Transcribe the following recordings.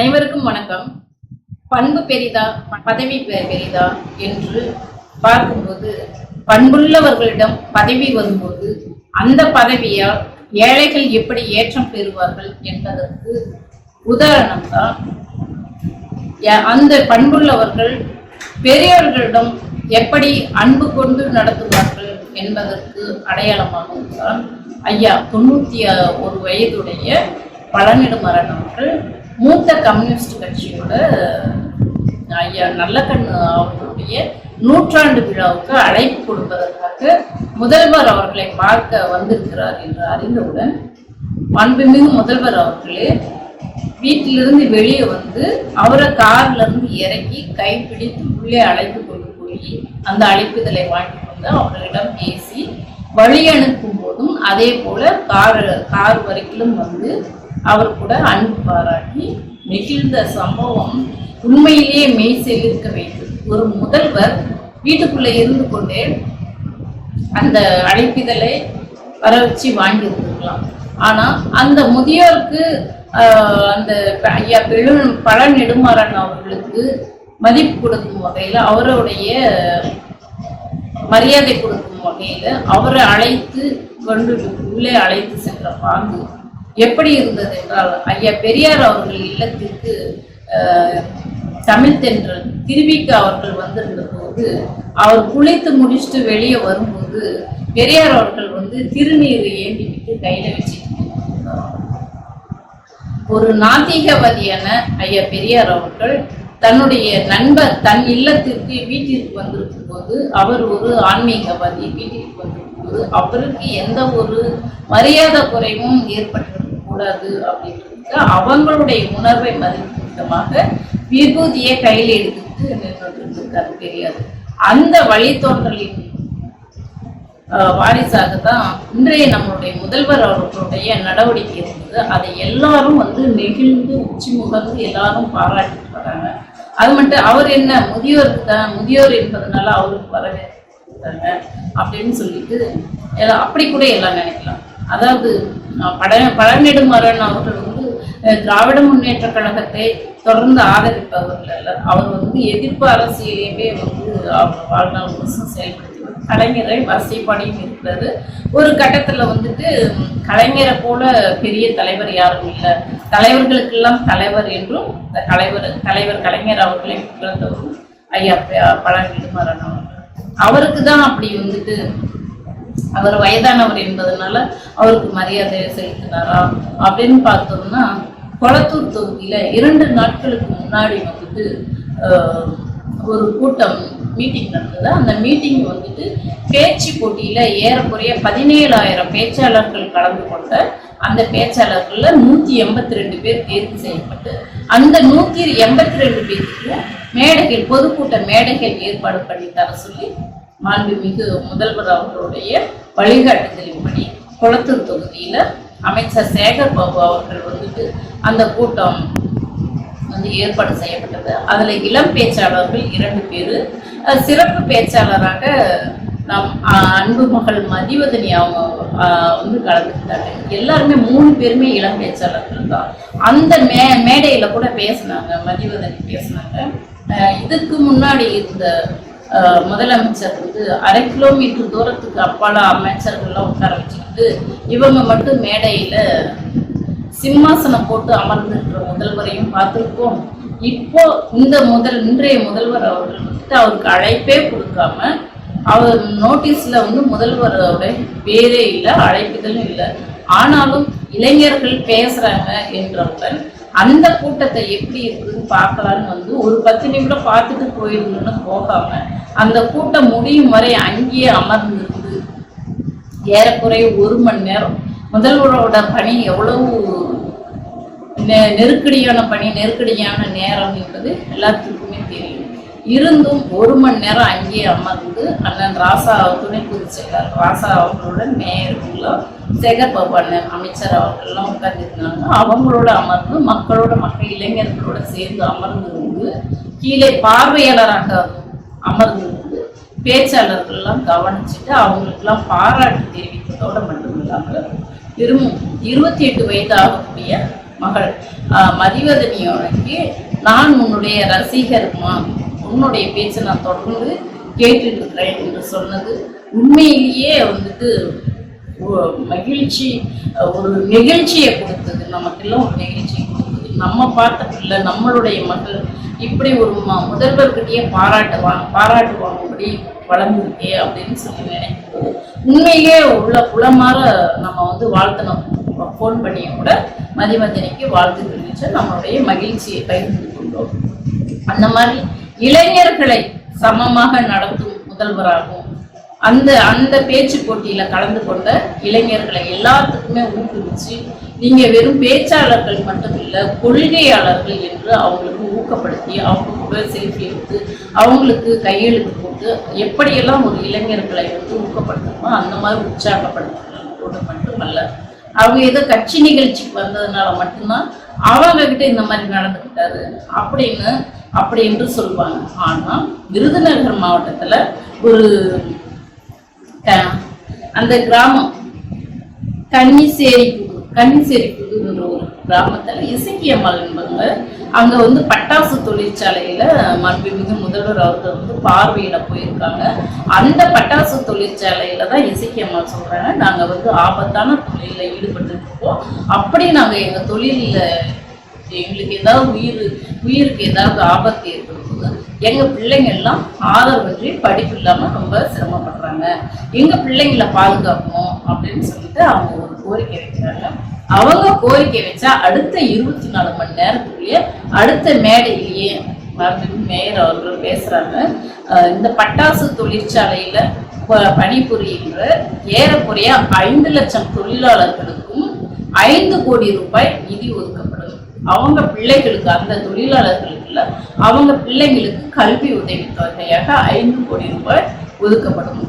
அனைவருக்கும் வணக்கம். பண்பு பெரிதா பதவி பெரிதா என்று பார்க்கும்போது, பண்புள்ளவர்களிடம் பதவி வரும்போது அந்த பதவியால் ஏழைகள் எப்படி ஏற்றம் பெறுவார்கள் என்பதற்கு உதாரணம் தான் அந்த பண்புள்ளவர்கள் பெரியவர்களிடம் எப்படி அன்பு கொண்டு நடத்துவார்கள் என்பதற்கு அடையாளமாகவும் தான் ஐயா 91 வயதுடைய பழனிடுமாறன் அவர்கள் மூத்த கம்யூனிஸ்ட் கட்சியோட ஐயா நல்லக்கண்ணு அவர்களுடைய 100ஆண்டு விழாவுக்கு அழைப்பு கொடுப்பதற்காக முதல்வர் அவர்களை பார்க்க வந்திருக்கிறார் என்று அறிந்தவுடன் மாண்புமிகு முதல்வர் அவர்களே வீட்டிலிருந்து வெளியே வந்து அவரை கார்ல இருந்து இறக்கி கைப்பிடித்து உள்ளே அழைத்து கொண்டு போய் அந்த அழைப்புதலை வாங்கி கொண்டு அவர்களிடம் பேசி வழி அனுப்பும் போதும் அதே போல கார் வரைக்கும் வந்து அவர் கூட அன்பு பாராட்டி நெகிழ்ந்த சம்பவம் உண்மையிலேயே மெய் செலுத்த வைத்தது. ஒரு முதல்வர் வீட்டுக்குள்ளே இருந்து கொண்டே அந்த அழைப்பிதழை வர வச்சு வாங்கி இருந்திருக்கலாம். ஆனா அந்த முதியோருக்கு அந்த ஐயா பழநெடுமாறன் அவர்களுக்கு மதிப்பு கொடுக்கும் வகையில அவருடைய மரியாதை கொடுக்கும் வகையில அவரை அழைத்து கொண்டு உள்ளே அழைத்து சென்ற பாங்கு எப்படி இருந்தது என்றால், ஐயா பெரியார் அவர்கள் இல்லத்திற்கு தமிழ் தென்றல் திருவிக்கு அவர்கள் வந்திருந்த போது அவர் குளித்து முடிச்சுட்டு வெளியே வரும்போது பெரியார் அவர்கள் வந்து திருநீர் ஏந்திவிட்டு கையில வச்சுட்டு ஒரு நாத்திகவாதியான ஐயா பெரியார் அவர்கள் தன்னுடைய நண்பர் தன் இல்லத்திற்கு வீட்டிற்கு வந்திருக்கும் போது அவர் ஒரு ஆன்மீகவாதி வீட்டிற்கு வந்திருக்கும் போது அவருக்கு எந்த ஒரு மரியாதை குறைவும் ஏற்பட்டிருக்க கூடாது அப்படின்றது அவங்களுடைய உணர்வை மதிக்கும் விதமாக விபூதியை கையில் எடுத்துட்டு நின்றுருக்காரு பெரியார். அந்த வழித்தோன்றலின் வாரிசாகத்தான் இன்றைய நம்மளுடைய முதல்வர் அவர்களுடைய நடவடிக்கை இருந்தது. அதை எல்லாரும் வந்து நெகிழ்ந்து உச்சி முகர்ந்து எல்லாரும் பாராட்டிட்டு வராங்க. அது மட்டும் அவர் என்ன முதியோருக்கு தான் முதியோர் என்பதனால அவருக்கு வரவேற்கிறாங்க அப்படின்னு சொல்லிட்டு அப்படி கூட எல்லாம் நினைக்கலாம். அதாவது பழநெடுமாறன் அவர்கள் வந்து திராவிட முன்னேற்ற கழகத்தை தொடர்ந்து ஆதரிப்பவர்கள் அல்ல. அவர் வந்து எதிர்ப்பு அரசியலையுமே வந்து அவர் வாழ்நாள் முழுசும் செயல்படுத்தி கலைஞரை வசைப்பாடியும் இருக்கிறது. ஒரு கட்டத்துல வந்துட்டு கலைஞரை போல பெரிய தலைவர் யாரும் இல்லை, தலைவர்களுக்கெல்லாம் தலைவர் என்றும் இந்த தலைவர் கலைஞர் அவர்களை புகழ்ந்தவரும் ஐயா பழநெடுமாறன் அவர்கள். அவருக்கு தான் அப்படி வந்துட்டு அவர் வயதானவர் என்பதனால அவருக்கு மரியாதை செலுத்தினாரா அப்படின்னு பார்த்தோம்னா, கொளத்தூர் தொகுதியில 2 நாட்களுக்கு முன்னாடி வந்துட்டு ஒரு கூட்டம் மீட்டிங் நடந்தது. அந்த மீட்டிங் வந்துட்டு பேச்சு போட்டியில ஏறக்குறைய 17,000 பேச்சாளர்கள் கலந்து கொண்ட அந்த பேச்சாளர்கள்ல 182 பேர் தேர்வு செய்யப்பட்டு அந்த 182 பேருக்கு மேடைகள் பொதுக்கூட்ட மேடைகள் ஏற்பாடு பண்ணி தர சொல்லி மாண்புமிகு முதல்வர் அவர்களுடைய வழிகாட்டுதலின்படி கொளத்தூர் தொகுதியில அமைச்சர் சேகர் பாபு அவர்கள் வந்துட்டு அந்த கூட்டம் வந்து ஏற்பாடு செய்யப்பட்டது. அதுல இளம் பேச்சாளர்கள் 2 பேரு, சிறப்பு பேச்சாளராக நம் அன்பு மகள் மதிவதனி அவங்க வந்து கலந்துக்கிட்டாங்க. எல்லாருமே 3 பேருமே இளம் பேச்சாளர்கள் தான். அந்த மேடையில கூட பேசினாங்க, மதிவதனி பேசினாங்க. இதுக்கு முன்னாடி இருந்த முதலமைச்சர் வந்து 1/2 கிலோமீட்டர் தூரத்துக்கு அப்பால அமைச்சர்கள்லாம் உட்கார வச்சுக்கிட்டு இவங்க மட்டும் மேடையில சிம்மாசனம் போட்டு அமர்ந்திருக்கிற முதல்வரையும் பார்த்துருக்கோம். இப்போ இன்றைய முதல்வர் அவர்கள் வந்துட்டு அவருக்கு அழைப்பே கொடுக்காம அவர் நோட்டீஸ்ல வந்து முதல்வரோட பேரே இல்லை, அழைப்புதலும் இல்லை. ஆனாலும் இளைஞர்கள் பேசுறாங்க என்றவுடன் அந்த கூட்டத்தை எப்படி இருக்குதுன்னு பார்க்கலான்னு வந்து ஒரு 10 நிமிடம் பார்த்துட்டு போயிருந்தோன்னு போகாம அந்த கூட்டம் முடியும் வரை அங்கேயே அமர்ந்திருந்து ஏறக்குறைய 1 மணி நேரம். முதல்வரோட பணி எவ்வளவு நெருக்கடியான பணி, நெருக்கடியான நேரம் என்பது எல்லாத்துக்குமே தெரியும். இருந்தும் 1 மணி நேரம் அங்கேயே அமர்ந்து அண்ணன் ராசா துணை பொதுச் செயலர் ராசா அவர்களுடன் மேயர்களா சேகர் பாபு அண்ணன் அமைச்சர் அவர்கள்லாம் உட்கார்ந்துருந்தாங்க. அவங்களோட அமர்ந்து மக்கள் இளைஞர்களோட சேர்ந்து அமர்ந்திருந்து கீழே பார்வையாளராக அமர்ந்திருந்து பேச்சாளர்கள்லாம் கவனிச்சுட்டு அவங்களுக்கெல்லாம் பாராட்டு தெரிவித்ததோடு மட்டும் இல்லாமல் 28 வயது ஆகக்கூடிய மகள் மதிவதனியோருக்கு நான் உன்னுடைய ரசிகர்மா, உன்னுடைய பேச்சை நான் தொடர்ந்து கேட்டுட்டு இருக்கிறேன் என்று சொன்னது உண்மையிலேயே வந்துட்டு மகிழ்ச்சி, ஒரு நெகிழ்ச்சியை கொடுத்தது. நமக்கெல்லாம் ஒரு நெகிழ்ச்சியை கொடுத்தது. நம்ம பார்த்த பிள்ளை, நம்மளுடைய மக்கள் இப்படி ஒரு முதல்வர்கிட்டயே பாராட்டு வாங்கும்படி வளர்ந்துருக்கே அப்படின்னு சொல்லி நினைக்கும் உண்மையிலே உள்ள குளமாற நம்ம வந்து வாழ்த்தணும். ஃபோன் பண்ணி கூட மதிவதனிக்கு வாழ்த்து தெரிவிச்சு நம்மளுடைய மகிழ்ச்சியை பகிர்ந்து கொண்டோம். அந்த மாதிரி இளைஞர்களை சமமாக நடத்தும் முதல்வராகும் அந்த பேச்சு போட்டியில கலந்து கொண்ட இளைஞர்களை எல்லாத்துக்குமே ஊக்குவிச்சு, நீங்க வெறும் பேச்சாளர்கள் மட்டும் இல்ல, கொள்கையாளர்கள் என்று அவங்களுக்கு ஊக்கப்படுத்தி, அவங்க கூட செல்ஃபி எடுத்து, அவங்களுக்கு கையெழுத்து போட்டு, எப்படியெல்லாம் ஒரு இளைஞர்களை வந்து ஊக்கப்படுத்தணுமோ அந்த மாதிரி உற்சாகப்படுத்துறது மட்டுமல்ல, அவங்க ஏதோ கட்சி நிகழ்ச்சிக்கு வந்ததுனால மட்டும்தான் அவங்க கிட்ட இந்த மாதிரி நடந்துக்கிட்டாரு அப்படி என்று சொல்லுவாங்க. ஆனா விருதுநகர் மாவட்டத்துல ஒரு அந்த கிராமம் கன்னிசேரிப்புதுன்ற ஒரு கிராமத்துல இசக்கியம்மாள் என்பவங்க அங்க வந்து பட்டாசு தொழிற்சாலையில மாண்புமிகு முதல்வர் அவர்கள் வந்து பார்வையிட போயிருக்காங்க. அந்த பட்டாசு தொழிற்சாலையில தான் இசக்கியம்மாள் சொல்றாங்க, நாங்க வந்து ஆபத்தான தொழில ஈடுபட்டு இருக்கோம். அப்படி நாங்க எங்க தொழில எங்களுக்கு ஏதாவது உயிருக்கு ஏதாவது ஆபத்து ஏற்படும்போது எங்க பிள்ளைங்க எல்லாம் ஆதரவின்றி படிப்பு இல்லாம ரொம்ப சிரமப்படுறாங்க, எங்க பிள்ளைங்களை பாதுகாக்கணும் அப்படின்னு சொல்லிட்டு அவங்க ஒரு கோரிக்கை வைக்கிறாங்க. அவங்க கோரிக்கை வச்சா அடுத்த 24 மணி நேரத்துக்குள்ளேயே அடுத்த மேடையிலேயே மேயர் அவர்கள் பேசுறாங்க. இந்த பட்டாசு தொழிற்சாலையில பணிபுரிகின்ற ஏறக்குறைய 5 லட்சம் தொழிலாளர்களுக்கும் 5 கோடி ரூபாய் நிதி ஒதுக்கப்படும். அவங்க பிள்ளைகளுக்கு, அந்த தொழிலாளர்களுக்கு அவங்க பிள்ளைங்களுக்கு கல்வி உதவித்தொகையாக 5 கோடி ரூபாய் ஒதுக்கப்படும்.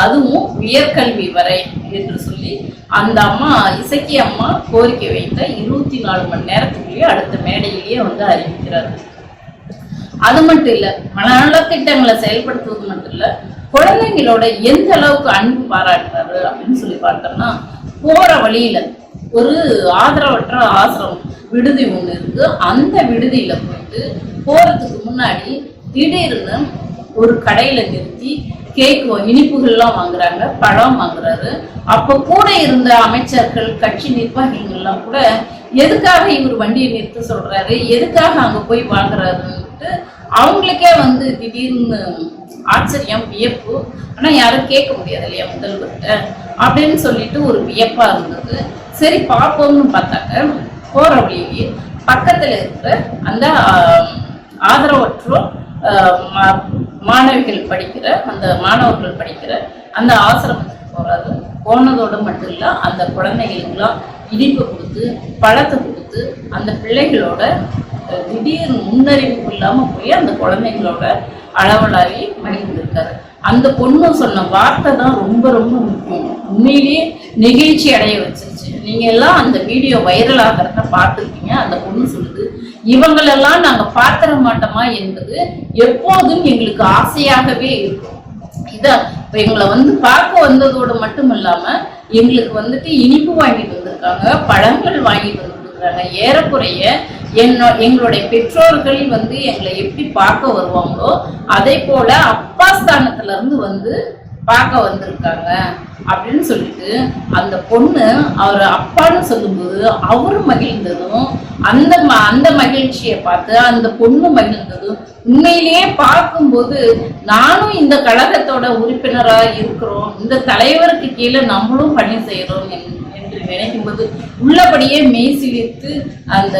அதுவும் உயர்கல்வி வரை என்று சொல்லி அந்த அம்மா இசக்கி அம்மா கோரிக்கை வைத்த 24 மணி நேரத்துக்குள்ளேயே அடுத்த மேடையிலேயே வந்து அறிவிக்கிறார். அது மட்டும் இல்ல, நலத்திட்டங்களை செயல்படுத்துவது மட்டும் இல்ல, குழந்தைங்களோட எந்த அளவுக்கு அன்பு பாராட்டுறாரு அப்படின்னு சொல்லி பார்த்தோம்னா, போற வழியில ஒரு ஆதரவற்ற ஆசிரமம் விடுதி ஒண்ணு இருக்கு. அந்த விடுதியில போயிட்டு போறதுக்கு முன்னாடி திடீர்னு ஒரு கடையில நிறுத்தி கேக் இனிப்புகள்லாம் வாங்குறாங்க, பழம் வாங்குறாரு. அப்ப கூட இருந்த அமைச்சர்கள், கட்சி நிர்வாகிகள்லாம் கூட எதுக்காக இவர் வண்டியை நிறுத்த சொல்றாரு, எதுக்காக அங்க போய் வாங்குறாருன்ட்டு அவங்களுக்கே வந்து திடீர்னு ஆச்சரியம், வியப்பு. ஆனா யாரும் கேட்க முடியாது இல்லையா முதல்வர்கிட்ட அப்படின்னு சொல்லிட்டு ஒரு வியப்பா இருந்தது. சரி பார்ப்போம்னு பார்த்தாங்க, போற வழியே பக்கத்துல இருக்கிற அந்த ஆதரவற்றோர் மாணவர்கள் படிக்கிற அந்த ஆசிரமத்துக்கு போறாரு. போனதோடு மட்டும் இல்ல, அந்த குழந்தைகளுக்கெல்லாம் இனிப்பு கொடுத்து, பழத்தை கொடுத்து, அந்த பிள்ளைகளோட திடீர் முன்னறிவிப்பு இல்லாம போய் அந்த குழந்தைங்களோட அளவலாவி மகிழ்ந்திருக்காரு. அந்த பொண்ணு சொன்ன வார்த்தை தான் ரொம்ப ரொம்ப முக்கியம், உண்மையிலேயே நெகிழ்ச்சி அடைய வச்சிருச்சு. நீங்க எல்லாம் அந்த வீடியோ வைரல் ஆகிறத பார்த்துருக்கீங்க. அந்த பொண்ணு சொல்லுது, இவங்களெல்லாம் நாங்க பார்த்திட மாட்டோமா என்பது எப்போதும் எங்களுக்கு ஆசையாகவே இருக்கும். இதான் இப்ப எங்களை வந்து பார்க்க வந்ததோடு மட்டும் இல்லாம எங்களுக்கு வந்துட்டு இனிப்பு வாங்கிட்டு வந்திருக்காங்க, பழங்கள் வாங்கிட்டு வந்துருக்காங்க. ஏறக்குறைய எங்களுடைய பெற்றோர்கள் வந்து எங்களை எப்படி பார்க்க வருவாங்களோ அதே போல அப்பா ஸ்தானத்துல இருந்து வந்து பார்க்க வந்திருக்காங்க அப்படின்னு சொல்லிட்டு அந்த பொண்ணு அவர் அப்பான்னு சொல்லும்போது அவரு மகிழ்ந்ததும், அந்த மகிழ்ச்சியை பார்த்து அந்த பொண்ணு மகிழ்ந்ததும் உண்மையிலேயே பார்க்கும்போது நானும் இந்த கழகத்தோட உறுப்பினரா இருக்கிறோம், இந்த தலைவருக்கு கீழே நம்மளும் பணி செய்யறோம் என்று நினைக்கும் போது உள்ளபடியே மெய் சிலிர்த்து அந்த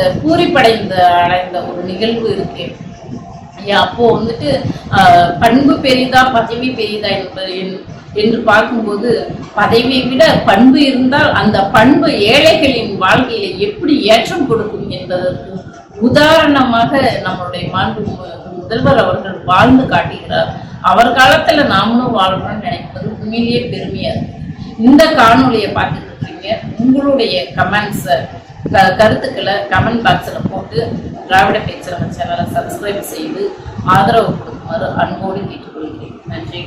அடைந்த ஒரு நிகழ்வு இருக்கு. அப்போ வந்துட்டு பண்பு பெரிதா பதவி பெரிதா என்று பார்க்கும்போது பதவியை விட பண்பு இருந்தால் அந்த பண்பு ஏழைகளின் வாழ்க்கையில எப்படி ஏற்றம் கொடுக்கும் என்பதற்கு உதாரணமாக நம்மளுடைய முதல்வர் அவர்கள் வாழ்ந்து காட்டுகிறார். அவர் காலத்துல நாமளும் வாழணும்னு நினைப்பது உண்மையிலேயே பெருமையா இருக்கு. இந்த காணொலியை பார்த்துட்டு இருக்கீங்க, உங்களுடைய கருத்துக்களை கமெண்ட் பாக்ஸ்ல போட்டு திராவிட பேச்சரவன் சேனலை சப்ஸ்கிரைப் செய்து ஆதரவு கொடுக்குமாறு அன்போடு கேட்டுக்கொள்கிறேன். நன்றி.